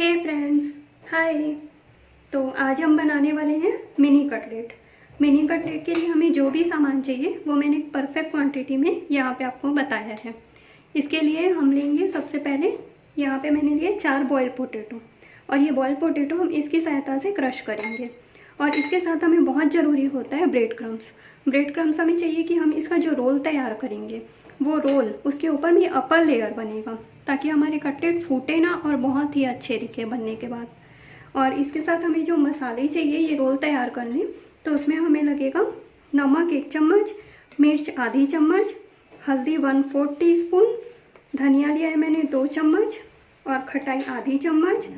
हे friends, हाय। तो आज हम बनाने वाले हैं मिनी कटलेट। मिनी कटलेट के लिए हमें जो भी सामान चाहिए वो मैंने परफेक्ट क्वांटिटी में यहाँ पे आपको बताया है। इसके लिए हम लेंगे सबसे पहले, यहाँ पे मैंने लिए 4 बॉयल पोटैटो, और ये बॉयल पोटैटो हम इसकी सहायता से क्रश करेंगे। और इसके साथ हमें बहुत ज़रूरी होता है ब्रेड क्रम्स। ब्रेड क्रम्स हमें चाहिए कि हम इसका जो रोल तैयार करेंगे वो रोल उसके ऊपर भी अपर लेयर बनेगा, ताकि हमारे कटलेट फूटे ना और बहुत ही अच्छे दिखे बनने के बाद। और इसके साथ हमें जो मसाले चाहिए ये रोल तैयार करने, तो उसमें हमें लगेगा नमक 1 चम्मच, मिर्च आधी चम्मच, हल्दी 1/4 टीस्पून, धनिया लिया है मैंने 2 चम्मच, और खटाई आधी चम्मच,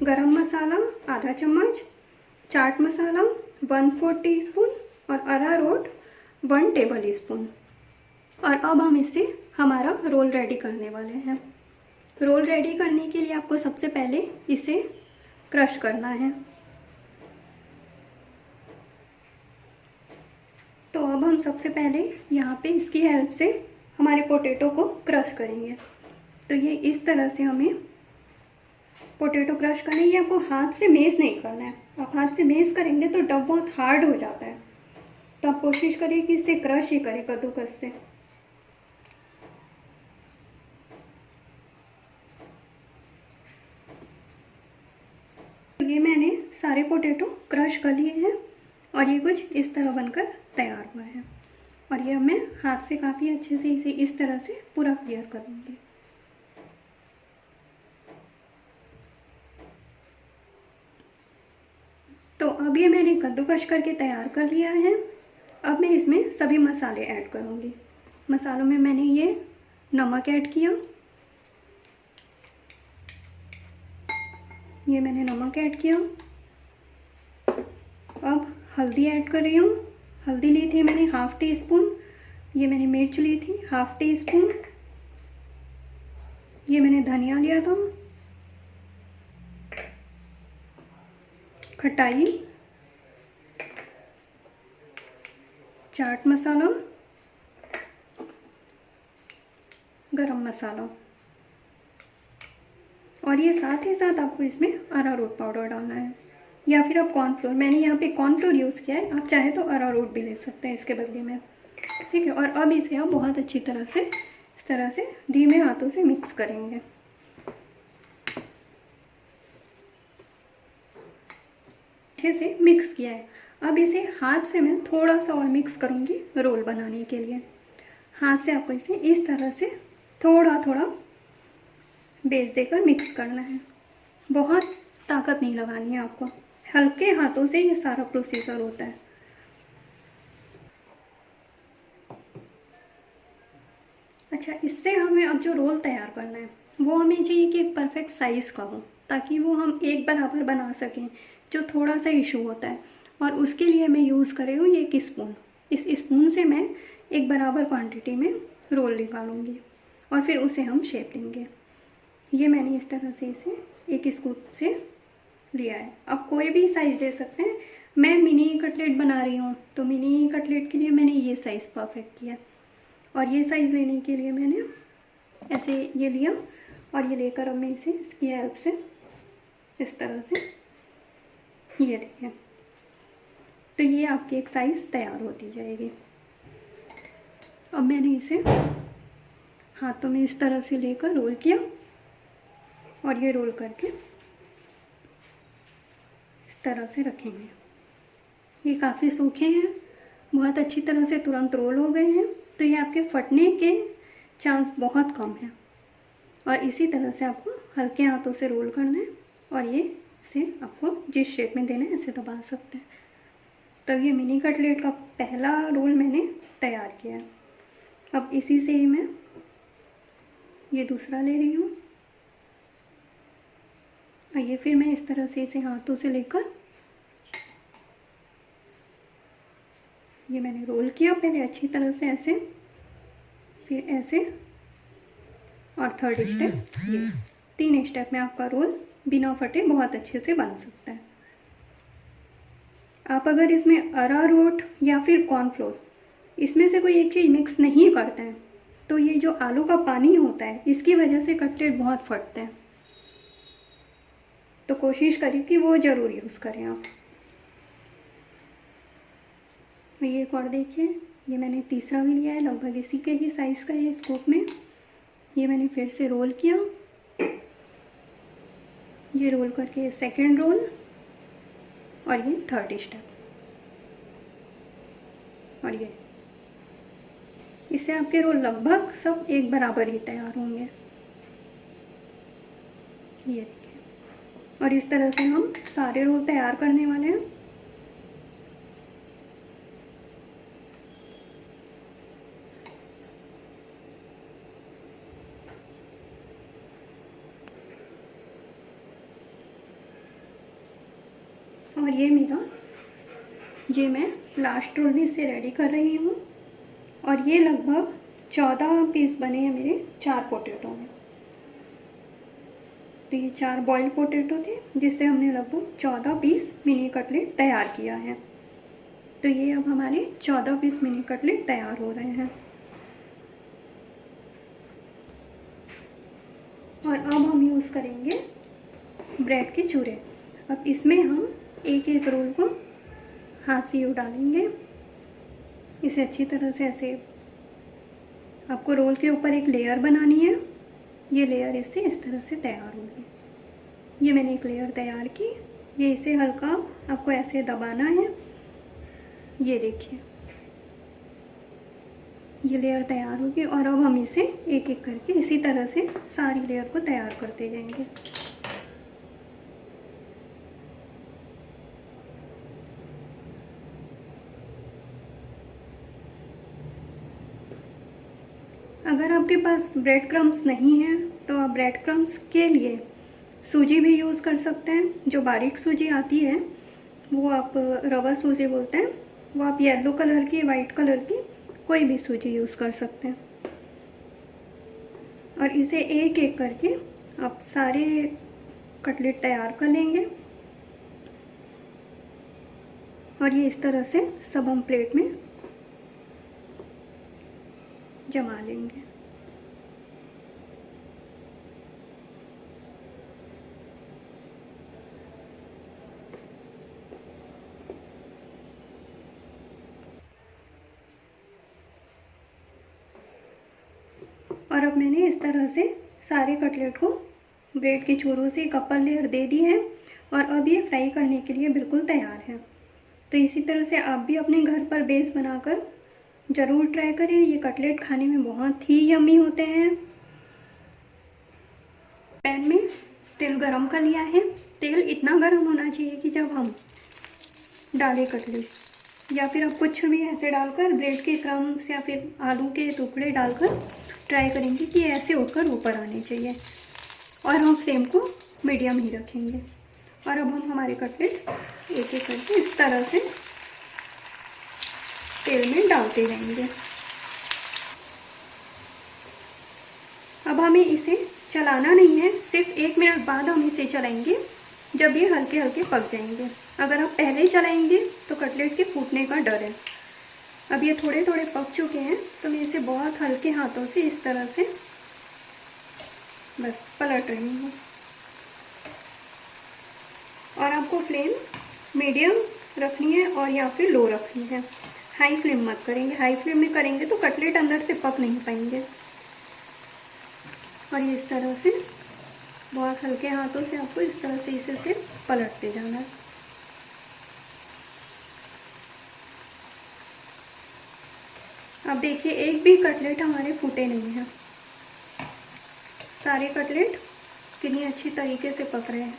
गरम मसाला आधा चम्मच, चाट मसाला 1/4 टीस्पून, और अरारोट 1 टेबल स्पून। और अब हम इससे हमारा रोल रेडी करने वाले हैं। रोल रेडी करने के लिए आपको सबसे पहले इसे क्रश करना है। तो अब हम सबसे पहले यहाँ पे इसकी हेल्प से हमारे पोटैटो को क्रश करेंगे। तो ये इस तरह से हमें पोटैटो क्रश करना है। ये आपको हाथ से मेस नहीं करना है। आप हाथ से मेस करेंगे तो डब बहुत हार्ड हो जाता है। तो आप कोशिश करिए कि इसे क्रश ही करें कद्दूकस से। ये मैंने सारे पोटैटो क्रश कर लिए हैं और ये कुछ इस तरह बनकर तैयार हुआ है। और ये मैं हाथ से काफ़ी अच्छे से इसे इस तरह से पूरा क्लियर करूँगी। तो अब ये मैंने कद्दूकस करके तैयार कर लिया है। अब मैं इसमें सभी मसाले ऐड करूँगी। मसालों में मैंने ये नमक ऐड किया, ये मैंने नमक ऐड किया। अब हल्दी ऐड कर रही हूँ। हल्दी ली थी मैंने 1/2 टीस्पून। ये मैंने मिर्च ली थी 1/2 टीस्पून। ये मैंने धनिया लिया था। खटाई, चाट मसाला, गरम मसाला, और ये साथ ही साथ आपको इसमें अरारोट पाउडर डालना है, या फिर आप कॉर्नफ्लोर, मैंने यहाँ पे कॉर्नफ्लोर यूज़ किया है, आप चाहे तो अरारोट भी ले सकते हैं इसके बदले में। ठीक है। और अब इसे आप बहुत अच्छी तरह से इस तरह से धीमे हाथों से मिक्स करेंगे। अच्छे से मिक्स किया है। अब इसे हाथ से मैं थोड़ा सा और मिक्स करूँगी रोल बनाने के लिए। हाथ से आपको इसे इस तरह से थोड़ा थोड़ा बेस देकर मिक्स करना है। बहुत ताकत नहीं लगानी है आपको, हल्के हाथों से ये सारा प्रोसीजर होता है। अच्छा, इससे हमें अब जो रोल तैयार करना है वो हमें चाहिए कि एक परफेक्ट साइज़ का हो, ताकि वो हम एक बराबर बना सकें, जो थोड़ा सा इशू होता है। और उसके लिए मैं यूज़ कर रही हूँ ये एक स्पून। इस स्पून से मैं एक बराबर क्वांटिटी में रोल निकालूंगी और फिर उसे हम शेप देंगे। ये मैंने इस तरह से इसे एक स्कूप से लिया है। अब कोई भी साइज़ ले सकते हैं। मैं मिनी कटलेट बना रही हूँ तो मिनी कटलेट के लिए मैंने ये साइज़ परफेक्ट किया। और ये साइज़ लेने के लिए मैंने ऐसे ये लिया, और ये लेकर अब मैं इसे इसकी हेल्प से इस तरह से, ये देखिए, तो ये आपकी एक साइज़ तैयार होती जाएगी। अब मैंने इसे हाथों में इस तरह से लेकर रोल किया, और ये रोल करके इस तरह से रखेंगे। ये काफ़ी सूखे हैं, बहुत अच्छी तरह से तुरंत रोल हो गए हैं, तो ये आपके फटने के चांस बहुत कम है। और इसी तरह से आपको हल्के हाथों से रोल करना है, और ये इसे आपको जिस शेप में देना है ऐसे दबा सकते हैं। तब ये मिनी कटलेट का पहला रोल मैंने तैयार किया है। अब इसी से ही मैं ये दूसरा ले रही हूँ, और ये फिर मैं इस तरह से इसे हाथों से लेकर ये मैंने रोल किया पहले अच्छी तरह से ऐसे, फिर ऐसे, और थर्ड स्टेप ये। 3 स्टेप में आपका रोल बिना फटे बहुत अच्छे से बन सकता है। आप अगर इसमें अरारोट या फिर कॉर्नफ्लोर, इसमें से कोई एक चीज़ मिक्स नहीं करते हैं, तो ये जो आलू का पानी होता है इसकी वजह से कटलेट बहुत फटते हैं। तो कोशिश करिए कि वो ज़रूर यूज़ करें आप। ये एक और देखिए, ये मैंने तीसरा भी लिया है, लगभग इसी के ही साइज़ का है स्कूप में। ये मैंने फिर से रोल किया, ये रोल करके सेकंड रोल और ये थर्ड स्टेप, और ये इससे आपके रोल लगभग सब एक बराबर ही तैयार होंगे। ये देखिए, और इस तरह से हम सारे रोल तैयार करने वाले हैं। और ये मैं लास्ट रोल भी इसे रेडी कर रही हूँ। और ये लगभग 14 पीस बने हैं मेरे 4 पोटैटो में। तो ये 4 बॉइल्ड पोटैटो थे, जिससे हमने लगभग 14 पीस मिनी कटलेट तैयार किया है। तो ये अब हमारे 14 पीस मिनी कटलेट तैयार हो रहे हैं। और अब हम यूज़ करेंगे ब्रेड के चूरे। अब इसमें हम एक एक रोल को हाथ से यूँ डालेंगे, इसे अच्छी तरह से ऐसे आपको रोल के ऊपर एक लेयर बनानी है। ये लेयर इससे इस तरह से तैयार होगी। ये मैंने एक लेयर तैयार की, ये इसे हल्का आपको ऐसे दबाना है। ये देखिए, ये लेयर तैयार होगी और अब हम इसे एक एक करके इसी तरह से सारी लेयर को तैयार करते जाएंगे। अगर आपके पास ब्रेड क्रम्स नहीं है तो आप ब्रेड क्रम्स के लिए सूजी भी यूज़ कर सकते हैं। जो बारीक सूजी आती है वो आप रवा सूजी बोलते हैं, वो आप येलो कलर की, वाइट कलर की कोई भी सूजी यूज़ कर सकते हैं। और इसे एक एक करके आप सारे कटलेट तैयार कर लेंगे। और ये इस तरह से सब हम प्लेट में जमा लेंगे। और अब मैंने इस तरह से सारे कटलेट को ब्रेड के छोरों से एक अपर लेयर दे दी है और अब ये फ्राई करने के लिए बिल्कुल तैयार है। तो इसी तरह से आप भी अपने घर पर बेस बनाकर ज़रूर ट्राई करें। ये कटलेट खाने में बहुत ही यम्मी होते हैं। पैन में तेल गरम कर लिया है। तेल इतना गरम होना चाहिए कि जब हम डालें कटलेट या फिर आप कुछ भी ऐसे डालकर ब्रेड के क्रम्स या फिर आलू के टुकड़े डालकर ट्राई करेंगे कि ऐसे उठकर ऊपर आने चाहिए। और हम फ्लेम को मीडियम ही रखेंगे। और अब हम हमारे कटलेट एक एक करके इस तरह से तेल में डालते जाएंगे। अब हमें इसे चलाना नहीं है, सिर्फ 1 मिनट बाद हम इसे चलाएंगे जब ये हल्के हल्के पक जाएंगे। अगर आप पहले चलाएंगे तो कटलेट के फूटने का डर है। अब ये थोड़े थोड़े पक चुके हैं तो मैं इसे बहुत हल्के हाथों से इस तरह से बस पलट रही हूँ। और आपको फ्लेम मीडियम रखनी है और या फिर लो रखनी है, हाई फ्लेम मत करेंगे। हाई फ्लेम में करेंगे तो कटलेट अंदर से पक नहीं पाएंगे। और ये इस तरह से बहुत हल्के हाथों से आपको इस तरह से इसे पलटते जाना है। अब देखिए, एक भी कटलेट हमारे फूटे नहीं हैं। सारे कटलेट कितनी अच्छी तरीके से पक रहे हैं।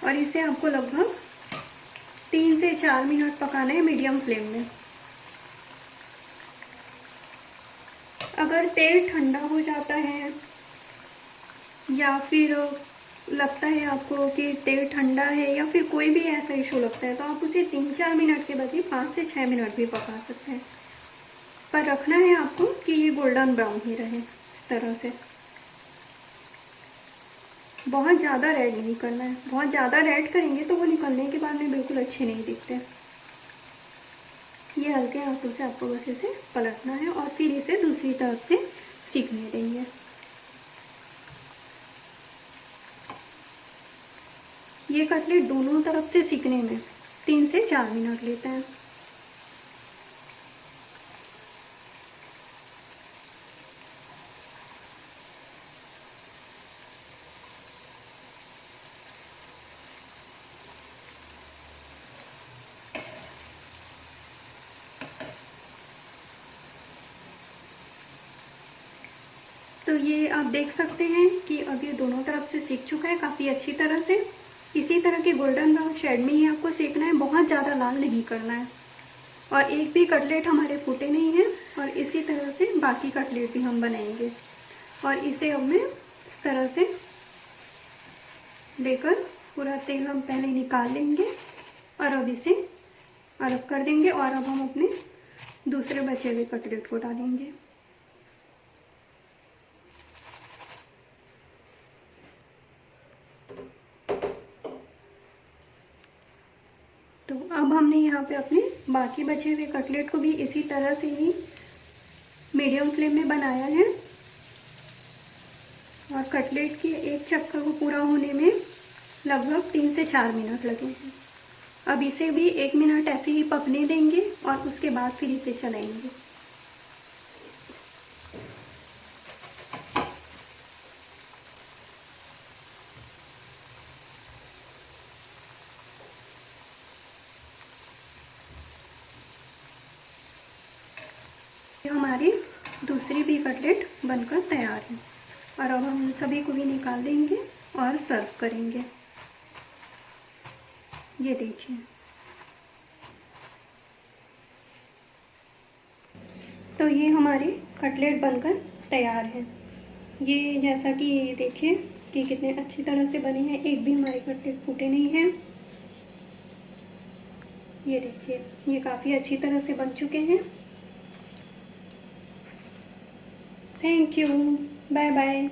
और इसे आपको लगभग 3 से 4 मिनट पकाना है मीडियम फ्लेम में। अगर तेल ठंडा हो जाता है या फिर लगता है आपको कि तेल ठंडा है या फिर कोई भी ऐसा इशू लगता है तो आप उसे 3-4 मिनट के बजाय 5 से 6 मिनट भी पका सकते हैं। पर रखना है आपको कि ये गोल्डन ब्राउन ही रहे इस तरह से। बहुत ज़्यादा रेड नहीं करना है, बहुत ज़्यादा रेड करेंगे तो वो निकलने के बाद में बिल्कुल अच्छे नहीं दिखते। ये हल्के हाथों से आपको बस इसे पलटना है और फिर इसे दूसरी तरफ से सीखने देंगे। ये कटलेट दोनों तरफ से सीखने में 3 से 4 मिनट लेते हैं। तो ये आप देख सकते हैं कि अब ये दोनों तरफ से सीख चुका है काफ़ी अच्छी तरह से। इसी तरह के गोल्डन ब्राउन शेड में ही आपको सेकना है, बहुत ज़्यादा लाल नहीं करना है। और एक भी कटलेट हमारे फूटे नहीं हैं। और इसी तरह से बाकी कटलेट भी हम बनाएंगे। और इसे अब मैं इस तरह से लेकर पूरा तेल हम पहले निकाल लेंगे और अब इसे अलग कर देंगे। और अब हम अपने दूसरे बचे हुए कटलेट को डालेंगे। तो अब हमने यहाँ पे अपने बाकी बचे हुए कटलेट को भी इसी तरह से ही मीडियम फ्लेम में बनाया है। और कटलेट के एक चक्कर को पूरा होने में लगभग 3 से 4 मिनट लगेंगे। अब इसे भी 1 मिनट ऐसे ही पकने देंगे और उसके बाद फिर इसे चलाएंगे। हमारी दूसरी भी कटलेट बनकर तैयार है। और अब हम सभी को भी निकाल देंगे और सर्व करेंगे। ये देखिए, तो ये हमारे कटलेट बनकर तैयार है। ये जैसा कि देखिए कि कितने अच्छी तरह से बने हैं, एक भी हमारे कटलेट फूटे नहीं हैं। ये देखिए, ये काफ़ी अच्छी तरह से बन चुके हैं। Thank you, bye bye.